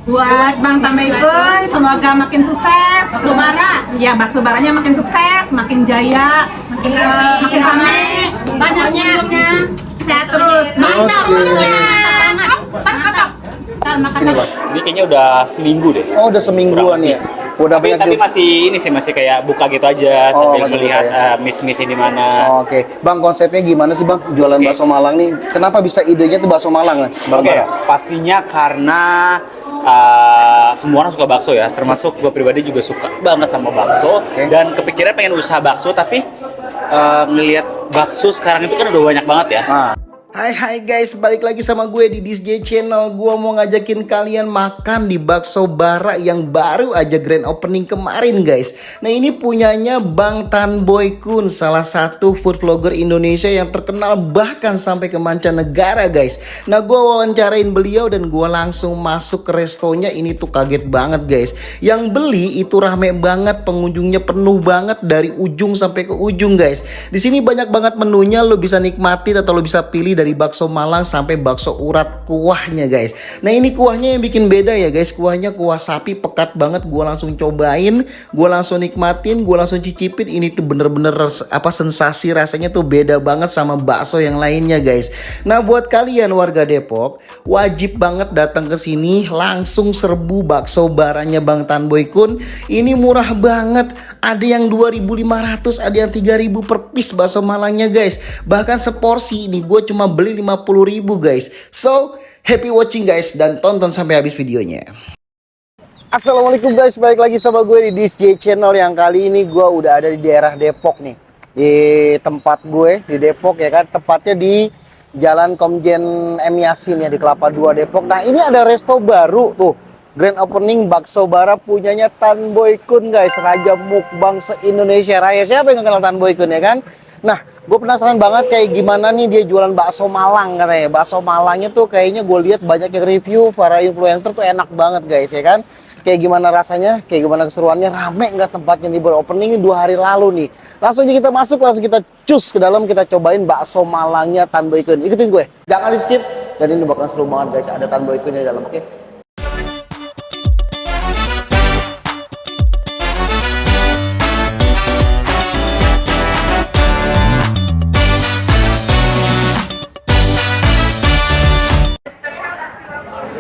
Buat Bang Tamaikun, semoga makin sukses. Bakso bara, ya bakso baranya makin sukses, makin jaya, makin rame. Banyak uangnya. Sehat terus. Mantap. Mantap. Ini Bang, ini kayaknya udah seminggu deh. Oh, udah semingguan ya. Udah Tapi banyak masih ini sih masih kayak buka gitu aja sambil masih melihat buka ya. miss-miss di mana. Oke, Bang, konsepnya gimana sih Bang jualan Oke. bakso Malang nih? Kenapa bisa idenya tuh bakso Malang Bang Oke, Bara? pastinya karena semua orang suka bakso ya, termasuk gue pribadi juga suka banget sama bakso. Oke. Dan kepikiran pengen usaha bakso, tapi ngelihat bakso sekarang itu kan udah banyak banget ya. Hai guys, balik lagi sama gue di DisJ Channel. Gue mau ngajakin kalian makan di Bakso Bara yang baru aja grand opening kemarin guys. Nah ini punyanya Bang Tan Boy Kun, salah satu food vlogger Indonesia yang terkenal bahkan sampai ke mancanegara guys. Nah gue wawancarain beliau dan gue langsung masuk ke restonya. Ini tuh kaget banget guys. Yang beli itu rame banget, pengunjungnya penuh banget dari ujung sampai ke ujung guys. Di sini banyak banget menunya, lo bisa nikmatin atau lo bisa pilih dari bakso Malang sampai bakso urat kuahnya guys. Nah ini kuahnya yang bikin beda ya guys. Kuahnya kuah sapi pekat banget. Gue langsung cobain, gue langsung nikmatin, gue langsung cicipin. Ini tuh bener-bener sensasi rasanya tuh beda banget sama bakso yang lainnya guys. Nah buat kalian warga Depok wajib banget datang ke sini, langsung serbu bakso baranya Bang Tan Boy Kun. Ini murah banget. Ada yang 2.500, ada yang 3.000 per piece bakso Malangnya guys. Bahkan seporsi ini gue cuma beli 50.000 guys. So, happy watching guys dan tonton sampai habis videonya. Assalamualaikum guys, balik lagi sama gue di DisJ Channel. Yang kali ini gue udah ada di daerah Depok nih. Di tempat gue di Depok ya kan, tepatnya di Jalan Komjen M Yasin ya, di Kelapa 2 Depok. Nah, ini ada resto baru tuh. Grand opening Bakso Bara punyanya Tan Boy Kun guys, raja mukbang se-Indonesia Raya. Siapa yang gak kenal Tan Boy Kun ya kan? Nah, gue penasaran banget kayak gimana nih dia jualan bakso Malang katanya. Bakso Malangnya tuh kayaknya gue lihat banyak yang review, para influencer tuh enak banget guys ya kan. Kayak gimana rasanya, kayak gimana keseruannya, rame nggak tempatnya di baru opening 2 hari lalu nih. Langsung aja kita masuk, langsung kita cus ke dalam, kita cobain bakso Malangnya Tan Boy Kun. Ikutin gue, jangan di skip. Dan ini bakal seru banget guys, ada Tan Boy Kun di dalam, oke?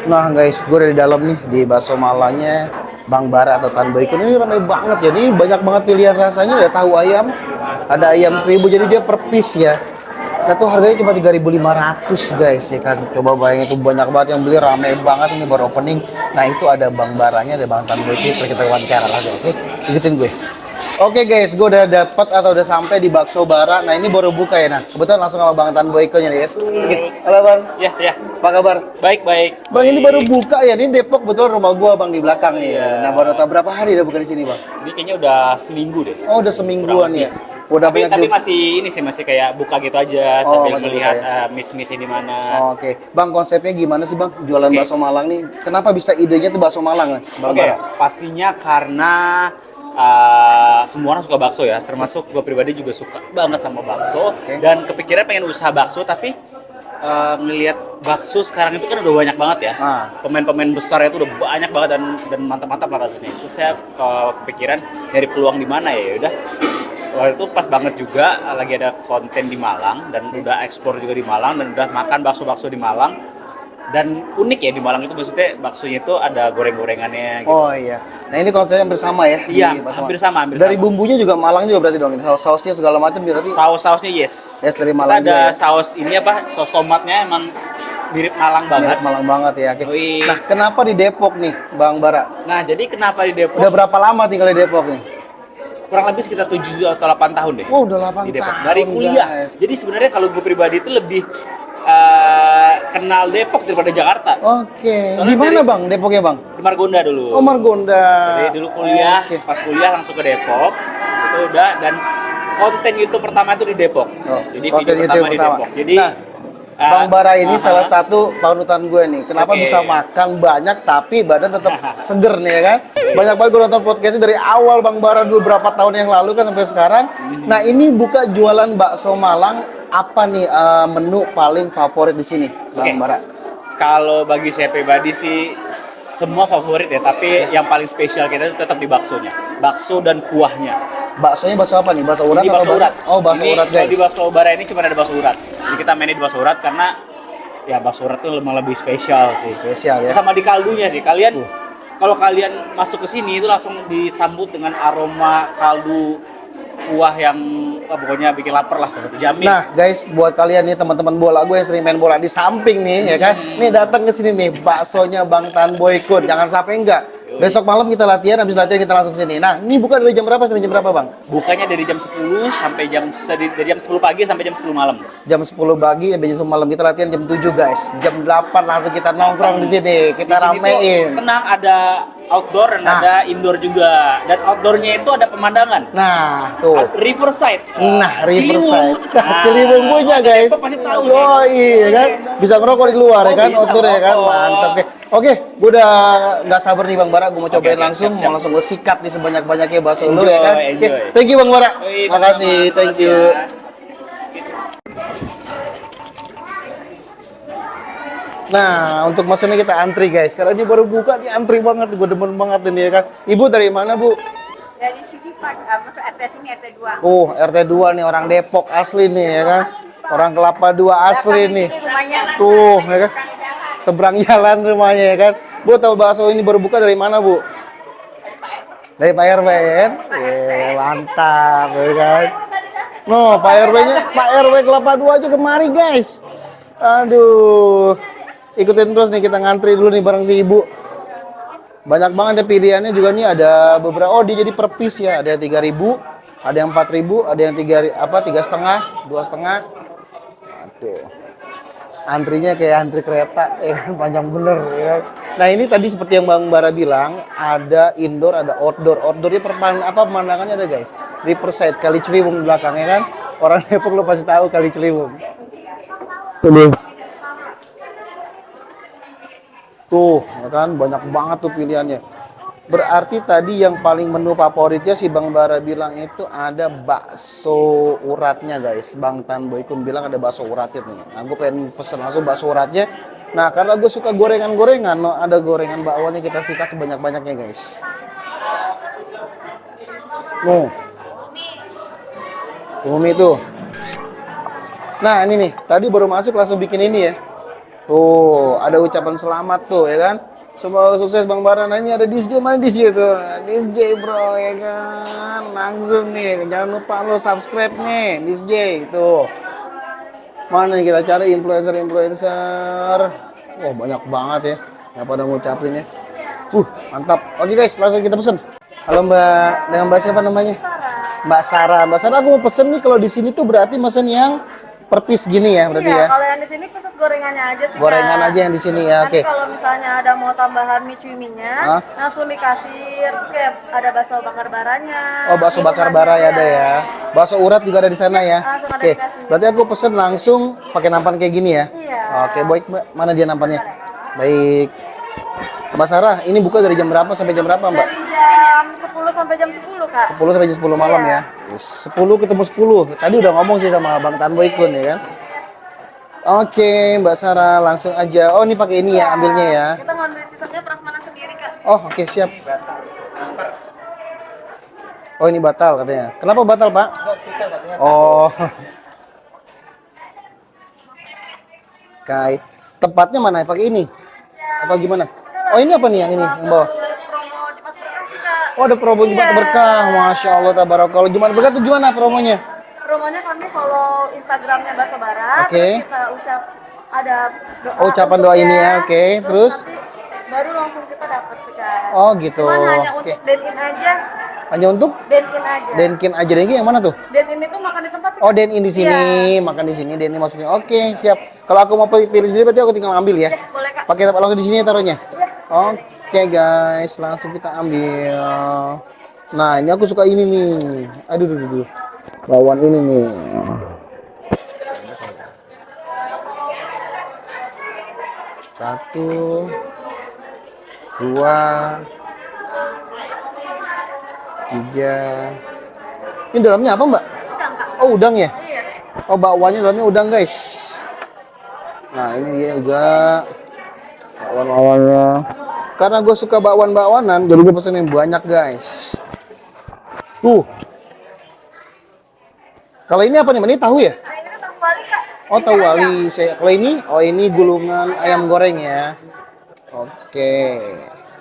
Nah guys, gue udah di dalam nih di bakso Malangnya Bang Bara atau Tan Boy Kun. Ini ramai banget ya, ini banyak banget pilihan rasanya. Ada tahu ayam, ada ayam kribo, jadi dia per piece ya. Nah tuh harganya cuma 3.500 guys ya kan. Coba bayangin, itu banyak banget yang beli, ramai banget ini baru opening. Nah itu ada Bang Baranya, ada Bang Tan Boy Kun. Kita wawancara lagi, oke? Ikutin gue. Oke guys, gue udah dapat atau udah sampai di Bakso Bara. Nah ini baru buka ya. Nah kebetulan langsung sama Bang Tan Boy Kun ya guys. Oke, halo Bang. Ya. Apa kabar? Baik. Bang, ini baru buka ya, ini Depok, betul rumah gua Bang di belakang nih. Nah, baru tahu berapa hari udah buka di sini, Bang? Ini kayaknya udah seminggu deh. Oh, udah semingguan ya. Udah Tapi banyak masih ini sih masih kayak buka gitu aja sambil masih melihat buka miss-miss di mana. Oke. Bang, konsepnya gimana sih, Bang? Jualan Oke. bakso Malang nih. Kenapa bisa idenya tuh bakso Malang, Bang? Oke, Bara? pastinya karena semua orang suka bakso ya, termasuk gue pribadi juga suka banget sama bakso. Oke. Dan kepikiran pengen usaha bakso, tapi ngelihat bakso sekarang itu kan udah banyak banget ya. Pemain-pemain besar itu udah banyak banget dan mantap-mantap lah rasanya. Itu saya kepikiran dari peluang di mana ya, udah. Waktu itu pas banget juga lagi ada konten di Malang dan udah ekspor juga di Malang dan udah makan bakso-bakso di Malang. Dan unik ya di Malang itu, maksudnya baksonya itu ada goreng-gorengannya gitu. Oh iya. Nah, ini konsepnya bersama ya? Iya, di bakso hampir Malang. sama. Dari bumbunya juga Malang juga berarti dong. Saus-sausnya segala macam berarti. Saus-sausnya yes. Yes, dari Kita Malang ada juga ya? saus ini apa? Saus tomatnya emang mirip Malang banget. Mirip Malang banget ya. Oke. Wih. Nah, kenapa di Depok nih, Bang Bara? Nah, jadi kenapa di Depok? Udah berapa lama tinggal di Depok nih? Kurang lebih sekitar 7 atau 8 tahun deh. Oh, udah 8 di Depok. tahun. Dari kuliah. Guys. Jadi sebenarnya kalau gue pribadi itu lebih kenal Depok daripada Jakarta. Oke. Soalnya Di mana, dari- Bang? Depoknya, Bang? Di Margonda dulu. Oh, Margonda. Jadi dulu kuliah, Oke. pas kuliah langsung ke Depok. Itu udah, dan konten YouTube pertama itu di Depok. Oh, Jadi konten video YouTube pertama di pertama. Depok. Jadi Nah, Bang Bara ini aha. salah satu panutan gue nih. Kenapa Oke. bisa makan banyak tapi badan tetap seger nih ya kan? Banyak banget gue nonton podcastnya dari awal Bang Bara dulu berapa tahun yang lalu kan sampai sekarang. Nah, ini buka jualan bakso Malang, apa nih menu paling favorit di sini, Bang Oke. Bara? Kalau bagi saya pribadi sih semua favorit ya, tapi yang paling spesial kita itu tetap di baksonya. Bakso dan kuahnya. Baksonya bakso apa nih? Bakso urat Ini atau bakso urat. Oh, bakso Ini urat, kalau guys. di bakso bara ini cuma ada bakso urat. Jadi kita mainnya di bakso urat karena ya bakso urat itu memang lebih spesial sih. Spesial ya. Sama di kaldunya sih. Kalau kalian masuk ke sini itu langsung disambut dengan aroma kaldu kuah yang pokoknya bikin lapar lah, dijamin. Nah, guys, buat kalian nih teman-teman bola gue yang sering main bola di samping nih, ya kan? Nih datang ke sini nih, baksonya Bang Tan Boykun. Jangan sampai enggak. Besok malam kita latihan, habis latihan kita langsung sini. Nah, ini buka dari jam berapa sampai jam berapa, Bang? Bukanya dari jam 10 sampai dari jam 10 pagi sampai jam 10 malam. Jam 10 pagi sampai jam 10 malam, kita latihan jam 7, guys. Jam 8 langsung kita nongkrong di sini. Kita Di sini tuh ramein. tenang, ada outdoor dan ada indoor juga. Dan outdoornya itu ada pemandangan. Nah, tuh. Riverside. Nah, Riverside. Ciliwung. Ciliwung punya, guys. Depok pasti tahu. Yoi, ya kan? Bisa ngerokok di luar, ya kan? bisa Outdoor, ya kan? ngerokok. Mantap, Oke, gue udah nggak sabar nih Bang Bara, gue mau cobain Oke, langsung, siap. mau langsung gue sikat nih sebanyak-banyaknya bakso lu ya kan? Oke, Enjoy. thank you Bang Bara, Wih, makasih, sama-sama. thank you. Nah, untuk mesennya kita antri guys, karena ini baru buka, nih antri banget, gue demen banget ini ya kan. Ibu dari mana Bu? Dari sini Pak, masuk RT sini RT 2. RT 2 nih, orang Depok asli nih ya kan. Orang Kelapa 2 asli nih. Rumahnya Tuh, ya kan? Seberang jalan rumahnya ya kan. Bu, tahu bakso ini baru buka dari mana Bu? Dari Pak RW kan? Mantap ya kan. No, Pak RW Kelapa 2 aja kemari guys. Aduh. Ikutin terus nih, kita ngantri dulu nih bareng si ibu. Banyak banget ya pilihannya juga nih, ada beberapa. Oh, dia jadi per piece ya. Ada yang 3.000, ada yang 4.000, ada yang 3,5, 2,5. Aduh. Antrinya kayak antri kereta, ya kan, panjang bener ya kan? Nah ini tadi seperti yang Bang Bara bilang, ada indoor, ada outdoor. Outdoornya pemandangannya ada guys. Riverside, Kali Ciliwung di belakang ya kan. Orang Depok lo pasti tahu Kali Ciliwung. Tuh, ya kan, banyak banget tuh pilihannya. Berarti tadi yang paling menu favoritnya si Bang Bara bilang itu ada bakso uratnya guys. Bang Tan Boykun bilang ada bakso uratnya nih. Nah, gue pengen pesen langsung bakso uratnya. Nah, karena gue suka gorengan-gorengan, no, ada gorengan bakwannya kita sikat sebanyak-banyaknya guys. Umi tuh. Nah, ini nih, tadi baru masuk langsung bikin ini ya. Tuh, ada ucapan selamat tuh ya kan. Semoga sukses Bang Bara. Nah, ini ada DJ, mana DJ tuh? DJ bro ya kan. Langsung nih, jangan lupa lo subscribe nih DJ tuh. Mana nih kita cari influencer. Wah, banyak banget ya yang pada ngucapin ya. Mantap. Oke guys, langsung kita pesen. Halo Mbak, dengan Mbak siapa namanya? Mbak Sarah. Mbak Sarah, aku mau pesen nih, kalau di sini tuh berarti mesen yang per piece gini ya berarti iya, ya. kalau yang di sini khusus gorengannya aja sih. Gorengan Kak. aja yang di sini ya. Nanti Oke. kalau misalnya ada mau tambahan mie cuiminya, Hah? langsung dikasih. Terus kayak ada bakso bakar baranya. Oh, bakso bakar bara ya ada ya. Bakso urat juga ada di sana ya. Langsung ada Oke. dikasih. Berarti aku pesen langsung pakai nampan kayak gini ya. Iya. Oke, baik Mbak. Mana dia nampannya? Baik. Mbak Sarah, ini buka dari jam berapa sampai jam berapa, Mbak? Dari jam 10 sampai jam 10, Kak. 10 sampai jam 10 malam Iya. ya. 10 ketemu 10. Tadi udah ngomong sih sama Bang Tan Boykun ya kan. Oke, Mbak Sarah, langsung aja. Oh, ini pakai ini ya, ambilnya ya. Kita ngambil sisanya prasmanan sendiri, Kak. Oh, oke, siap. Oh, ini batal katanya. Kenapa batal, Pak? Oh. Kai. Tempatnya mana? Pakai ini? Atau gimana? Oh, ini apa nih yang ini? Yang bawah? Promo Jumat Berkah sih, Kak. Oh, ada promo Jumat Berkah. Masya Allah, tabarakallah. Jumat Berkah itu gimana promonya? Promonya kami follow Instagramnya Bakso Bara. Oke. Terus kita ada doa. Oh, ucapan doa ini ya, oke. Terus? Nanti baru langsung kita dapat sih, Kak. Oh, gitu. Cuman hanya Oke. untuk den-in aja. Hanya untuk Den-in aja. Denkin aja. Denkin yang mana tuh? Den-in itu makan di tempat sih. Oh, den in di sini, Iya. makan di sini, den in maksudnya. Oke, siap. Kalau aku mau pilih sendiri berarti aku tinggal ambil ya. Iya, boleh, Kak. Pakai langsung di sini ya taruhnya. Iya. Oke guys, langsung kita ambil. Nah, ini aku suka ini nih. Aduh. Bawaan ini nih. Satu, dua, tiga. Ini dalamnya apa, Mbak? Udang, Kak. Oh, udang ya? Iya. Oh, bakwannya dalamnya udang, guys. Nah, ini dia juga. Bakwan-bakwannya. Karena gue suka bakwan-bakwanan, jadi gue pesenin banyak guys. Tuh. Kalau ini apa nih? Ini tahu ya? Ini tahu wali Kak. Oh tahu wali. Kalau ini, oh ini gulungan ayam goreng ya. Oke.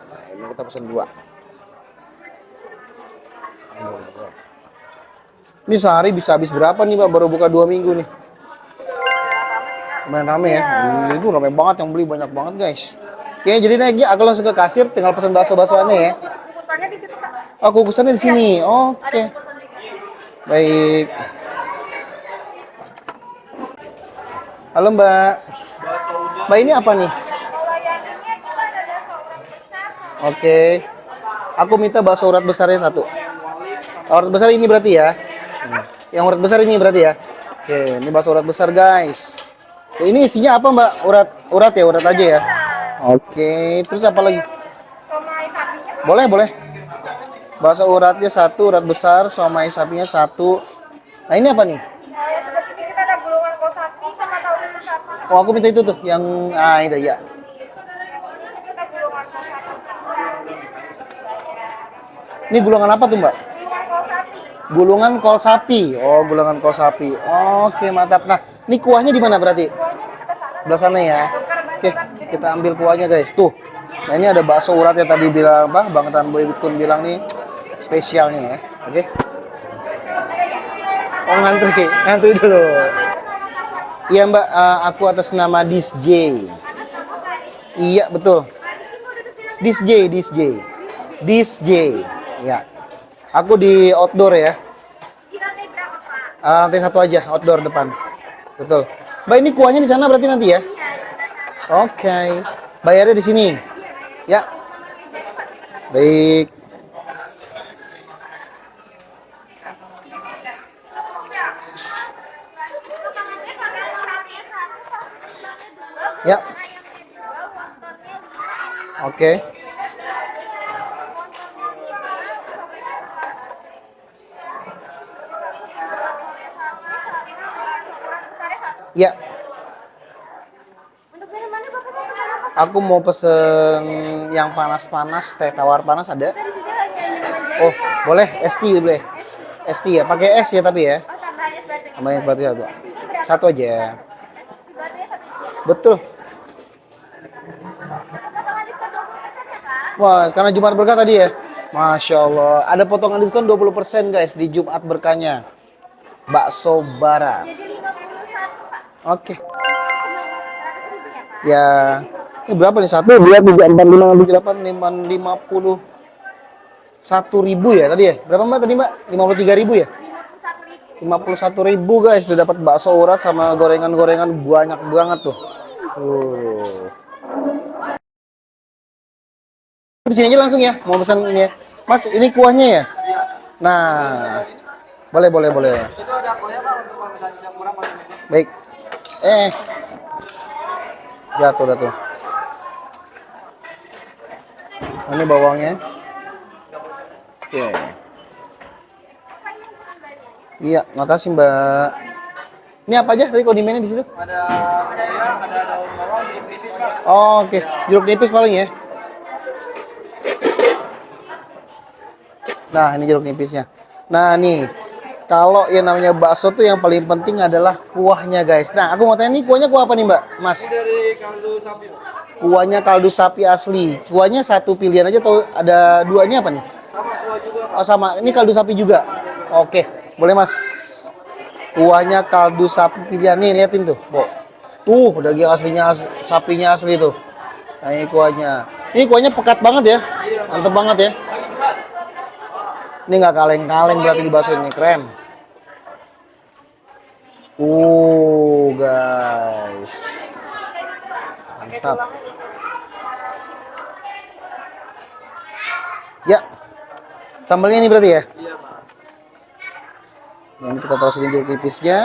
Nah, ini kita pesen 2. Ini sehari bisa habis berapa nih Mbak? Baru buka 2 minggu nih. Lumayan rame ya. Itu rame banget, yang beli banyak banget guys. Oke, jadi naiknya aku langsung ke kasir, tinggal pesan bakso-baksoannya ya. Kukusannya di situ Kak. Oh, kukusannya di sini. Oke. Kukusan juga. Baik. Halo Mbak. Mbak ini apa nih? Kalau yang ini itu ada urat besar. Oke. Aku minta bakso urat besarnya 1. Urat besar ini berarti ya? Yang urat besar ini berarti ya? Oke, ini bakso urat besar guys. Tuh, ini isinya apa Mbak? Urat ya, urat aja ya? Oke, terus apa lagi? Somai sapinya. Boleh, boleh. Bakso uratnya 1, urat besar, somai sapinya 1. Nah, ini apa nih? Yang sebelah sini kita ada gulungan kol sapi sama tahu isi sapi. Oh, aku minta itu tuh, yang itu ya. Kita gulungan kol sapi. Ini gulungan apa tuh, Mbak? Gulungan kol sapi. Gulungan kol sapi. Oh, gulungan kol sapi. Oke, mantap. Nah, ini kuahnya di mana berarti? Sebelah sana ya. Oke, kita ambil kuahnya, guys. Tuh. Nah, ini ada bakso urat yang tadi bilang, Bang Tan Boy Kun bilang nih spesialnya ya. Oke. Oh, ngantri dulu. Iya, Mbak, aku atas nama Disj. Iya, betul. Disj. Ya. Aku di outdoor ya. Di lantai berapa Pak? Lantai 1 aja, outdoor depan. Betul. Mbak, ini kuahnya di sana berarti nanti ya? Oke. Bayarnya di sini. Ya. Baik. Ya. Oke. Ya. Untuk minumannya Bapak mau pesan apa? Aku mau pesen yang panas-panas, teh tawar panas ada? Dari sini hanya minuman jahe. Oh, boleh. ST boleh. ST ya, pakai es ya tapi ya. Oh, tambahannya sebatunya. Tambahin sepatu satu. Berapa? Satu aja. Sebatunya 1 juga. Betul. Potongan diskon 20% ya Pak? Wah, karena Jumat berkah tadi ya. Masya Allah. Ada potongan diskon 20% guys di Jumat berkahnya. Bakso Bara. Jadi 51 Pak. Oke. 100.000 ya Pak? Ya. Ini berapa nih? 1, 2, 3, 4, 5, 6, 7, 8, 9, 50. 1.000 ya tadi ya? Berapa Mbak tadi Mbak? 53.000 ya? 51.000. 51.000 guys. Udah dapat bakso urat sama gorengan-gorengan banyak banget tuh. Di sini aja langsung ya. Mau pesan ini ya. Mas, ini kuahnya ya? Nah. Boleh. Baik. Jatuh dah tuh. Ini bawangnya. Oke. Iya, makasih Mbak. Ini apa aja tadi kondimennya di situ? Ada daun bawang, jeruk nipis, Pak. Oh, oke. Jeruk nipis paling ya. Nah, ini jeruk nipisnya. Nah, nih. Kalau yang namanya bakso tuh yang paling penting adalah kuahnya, guys. Nah, aku mau tanya nih kuahnya kuah apa nih, Mbak? Mas. Dari kaldu sapi. Kuahnya kaldu sapi asli. Kuahnya 1 pilihan aja atau ada 2 ini apa nih? Sama kuah juga. Oh, sama. Ini kaldu sapi juga. Oke, boleh, Mas. Kuahnya kaldu sapi pilihan nih, liatin tuh, Bo. Tuh, daging aslinya sapinya asli tuh. Nah, ini kuahnya. Ini kuahnya pekat banget ya. Mantep banget ya. Ini nggak kaleng-kaleng berarti di bakso ini, keren. Guys. Mantap. Ya. Sambalnya ini berarti ya? Iya, Pak. Ini kita taruh jeruk nipisnya.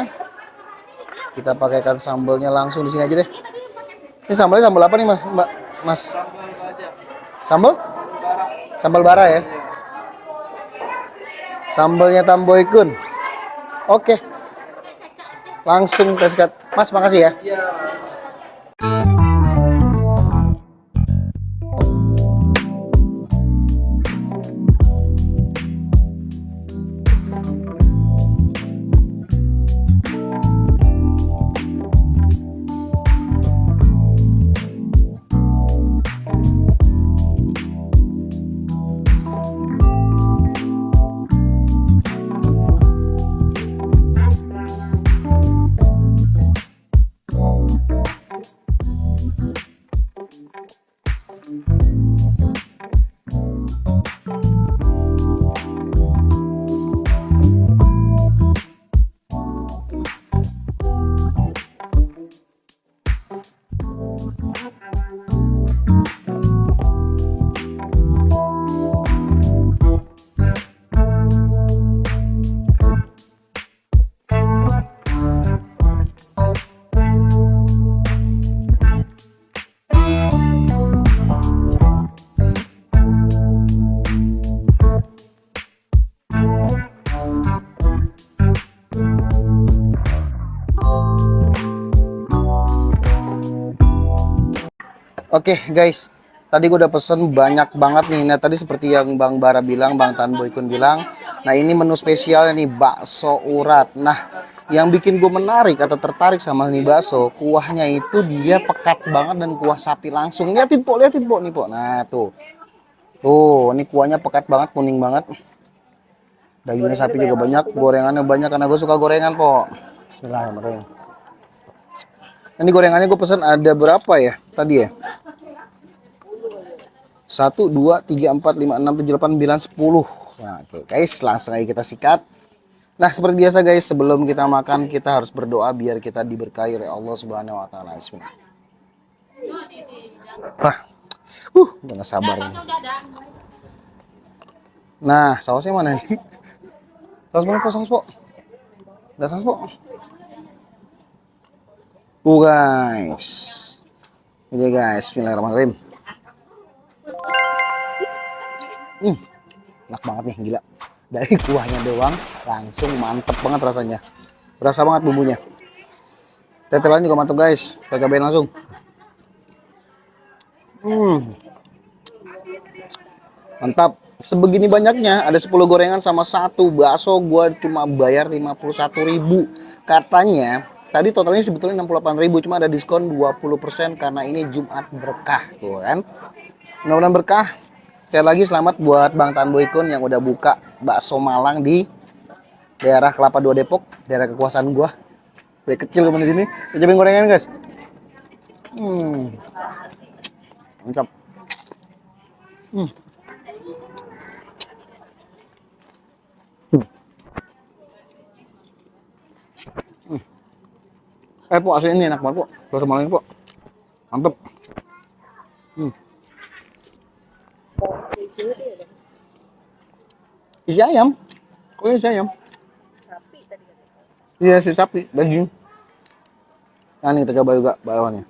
Kita pakaikan sambalnya langsung di sini aja deh. Ini sambalnya sambal apa nih, Mas? Mbak, Mas. Sambal baja. Sambal? Bara. Sambal bara ya? Sambalnya Tamboy Kun. Oke. Langsung kita sikat. Mas, makasih ya. Iya. Oke guys, tadi gue udah pesen banyak banget nih. Nah tadi seperti yang Bang Bara bilang, Bang Tan Boy Kun bilang, nah ini menu spesialnya nih, bakso urat. Nah yang bikin gue menarik atau tertarik sama nih bakso, kuahnya itu dia pekat banget dan kuah sapi langsung. Liatin po nih po. Nah tuh, ini kuahnya pekat banget, kuning banget. Dagingnya sapi juga banyak, gorengannya banyak karena gue suka gorengan po. Bismillahirrahmanirrahim. Ini gorengannya gue pesan ada berapa ya tadi ya? 1, 2, 3, 4, 5, 6, 7, 8, 9, 10. Nah, oke guys, langsung aja kita sikat. Nah, seperti biasa guys, sebelum kita makan kita harus berdoa biar kita diberkahi oleh Allah Subhanahu wa taala. Bismillah. Udah gak sabar nih. Nah, sausnya mana nih? Saus mana po, saus po? Ada saus po? Guys. Ini guys, bismillahirrahmanirrahim. Enak banget nih, gila. Dari kuahnya doang langsung mantep banget rasanya. Berasa banget bumbunya. Tetelan juga mantep guys. Kita cobain langsung. Mantap. Sebegini banyaknya, ada 10 gorengan sama 1 bakso, gua cuma bayar 51.000. Katanya tadi totalnya sebetulnya 68.000, cuma ada diskon 20% karena ini Jumat berkah tuh kan. Mudah-mudahan berkah. Sekali lagi selamat buat Bang Tan Boy Kun yang udah buka bakso Malang di daerah Kelapa 2 Depok, daerah kekuasaan gua. Dari kecil di sini. Kita cobain gorengan guys. Mantap. Po, asli ini enak banget po. Bakso Malang po. Mantap. Isi ayam. Kok isi ayam? Sapi tadi. Iya, si sapi, daging. Nah, ini kita coba juga bawahnya.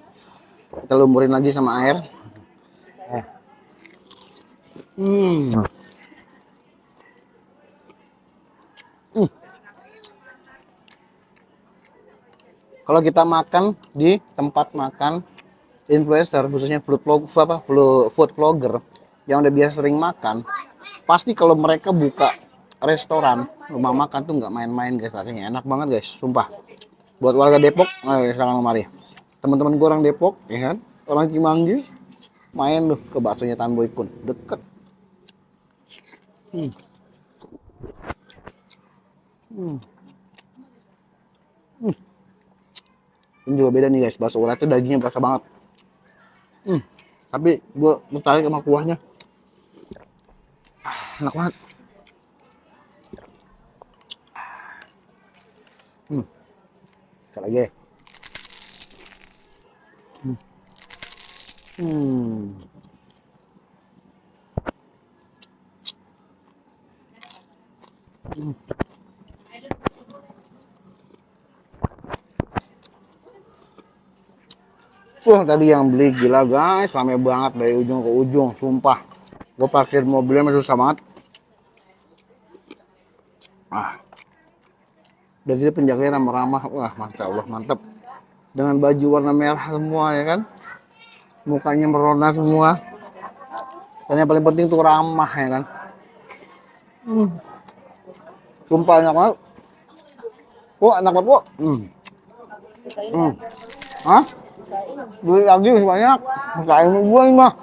Kita lumurin lagi sama air. Kalau kita makan di tempat makan influencer, khususnya food vlogger yang udah biasa sering makan, pasti kalau mereka buka restoran, rumah makan tuh nggak main-main guys, rasanya enak banget guys, sumpah. Buat warga Depok, silakan kemari. Teman-teman gue orang Depok, ya kan, orang Cimanggis, main loh ke baksonya Tan Boy Kun, deket. Ini juga beda nih guys, bakso urat itu dagingnya berasa banget. Tapi gue tertarik sama kuahnya. Enak banget. Sekali lagi. Wah, tadi yang beli gila guys, rame banget dari ujung ke ujung, sumpah. Gue parkir mobilnya masih susah banget. Udah gitu penjaganya ramah-ramah, wah masya Allah mantep. Dengan baju warna merah semua ya kan, mukanya merona semua. Dan yang paling penting tuh ramah ya kan. Sumpah enak banget. Wah enak banget kok. Hah? Beli lagi banyak. Kayak gue nih mah.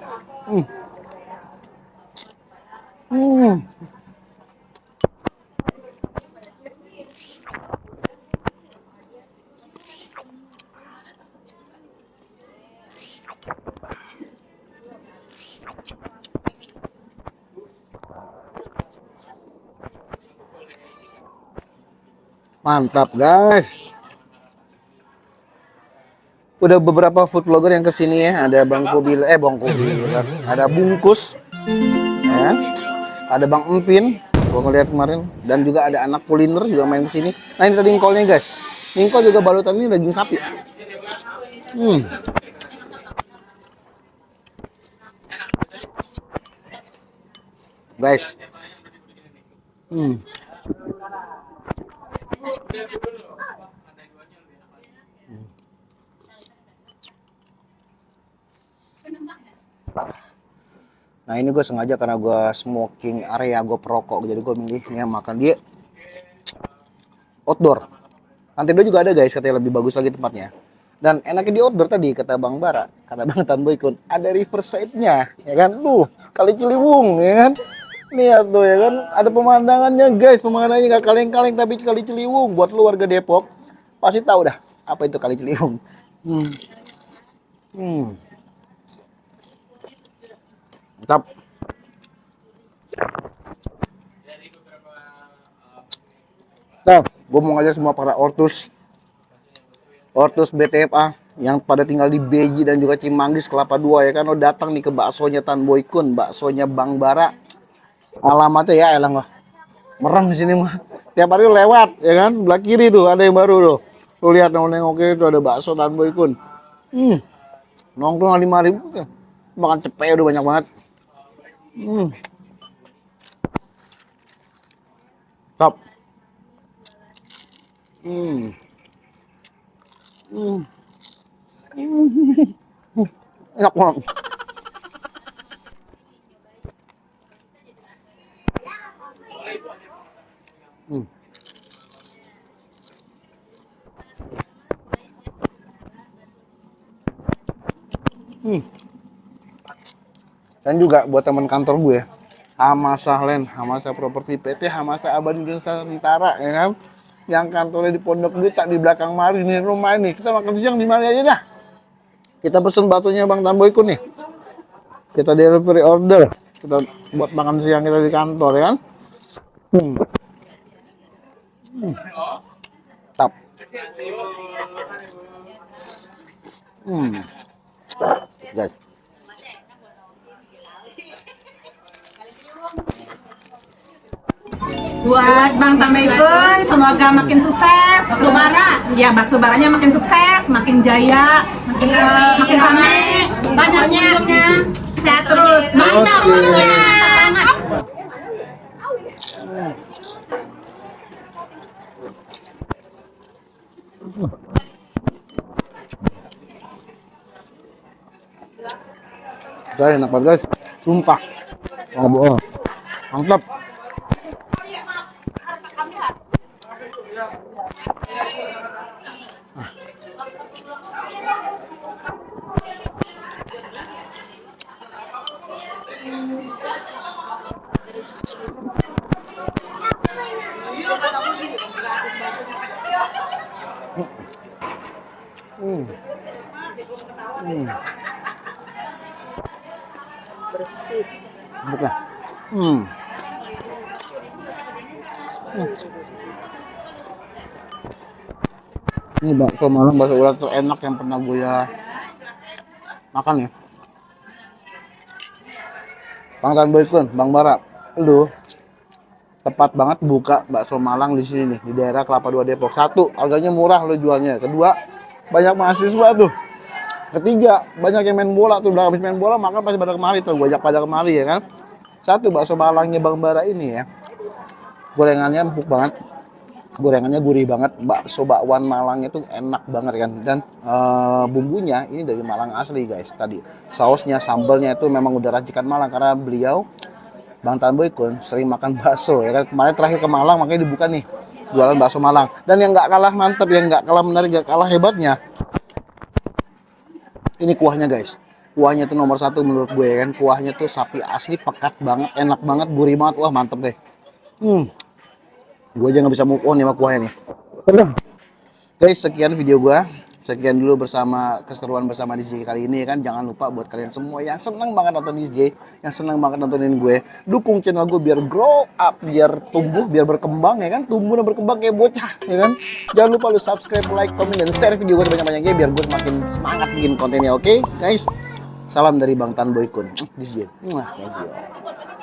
Mantap guys. Udah beberapa food vlogger yang kesini ya. Ada Bang Kobil, ada Bungkus, ya. Ada Bang Empin, gua ngeliat kemarin, dan juga ada anak kuliner juga main kesini. Nah ini tadi engkolnya guys. Engkol juga balutan ini daging sapi. Guys. Nah ini gue sengaja karena gue smoking area, gue perokok, jadi gue milihnya makan dia outdoor. Lantai 2 juga ada guys, katanya lebih bagus lagi tempatnya. Dan enaknya di outdoor tadi, kata Bang Bara, kata Bang Tanboy Kun, ada riverside-nya, ya kan? Kali Ciliwung, ya kan? Lihat tuh, ya kan? Ada pemandangannya guys, pemandangannya nggak kaleng-kaleng tapi Kali Ciliwung. Buat lu warga Depok, pasti tahu dah apa itu Kali Ciliwung. Mantap. Nah, gue mau ngajak semua para Ortus BTFA yang pada tinggal di Beji dan juga Cimanggis Kelapa 2 ya kan, lo datang nih ke baksonya Tanboy Kun, baksonya Bang Bara. Alamatnya ya elang loh. Mereng di sini mah. Tiap hari lewat ya kan, belah kiri tuh ada yang baru tuh. Lo lihat nengok kiri tuh ada bakso Tanboy Kun. Nongkrong 5.000 makan cepet udah banyak banget. Top. Enak banget. Dan juga buat teman kantor gue, Hamasa Land, Hamasa Properti PT, Hamasa Abadi Nusantara, ya kan? Yang kantornya di Pondok Gede, tak di belakang mari nih rumah ini. Kita makan siang di mana aja dah. Kita pesen batunya Bang Tanboy Kun nih. Kita delivery order. Kita buat makan siang kita di kantor, ya kan? Tap. Guys. Buat Bang Tanboy Kun, semoga makin sukses. Bakso bara, ya bakso baranya makin sukses, makin jaya, makin rame. Pokoknya sehat terus. Mantap pokoknya. Guys, enak banget guys. Sumpah. Nggak bohong. Mantap. Bersih. Bukan. Ini bakso Malang, bakso urat terenak yang pernah gue makan ya. Bang Tanboy Kun, Bang Bara, lu tepat banget buka bakso Malang di sini nih, di daerah Kelapa 2 Depok. Satu, harganya murah lo jualnya. Kedua, banyak mahasiswa tuh. Ketiga, banyak yang main bola tuh. Udah habis main bola, maka pasti pada kemari tuh. Gue ajak pada kemari ya kan. Satu, bakso Malangnya Bang Bara ini ya. Gorengannya empuk banget. Gorengannya gurih banget. Bakso bakwan Malangnya tuh enak banget kan. Dan bumbunya ini dari Malang asli guys. Tadi sausnya, sambalnya itu memang udah racikan Malang. Karena beliau, Bang Tanboy Kun, sering makan bakso ya kan. Kemarin terakhir ke Malang makanya dibuka nih jualan bakso Malang. Dan yang nggak kalah mantep, yang nggak kalah menarik, nggak kalah hebatnya, ini kuahnya guys. Kuahnya tuh nomor satu menurut gue ya kan. Kuahnya tuh sapi asli, pekat banget, enak banget, gurih banget. Wah mantep deh. Gue aja nggak bisa move on sama kuahnya nih. Guys, sekian video gue. Sekian dulu bersama keseruan bersama DJ kali ini ya kan. Jangan lupa buat kalian semua yang senang banget nonton DJ, yang senang banget nontonin gue, dukung channel gue biar grow up, biar tumbuh, biar berkembang ya kan. Tumbuh dan berkembang kayak bocah ya kan. Jangan lupa lu subscribe, like, komen, dan share video gue sebanyak-banyaknya biar gue semakin semangat bikin kontennya. Oke guys, salam dari Bang Tanboy Kun, DJ. Thank you.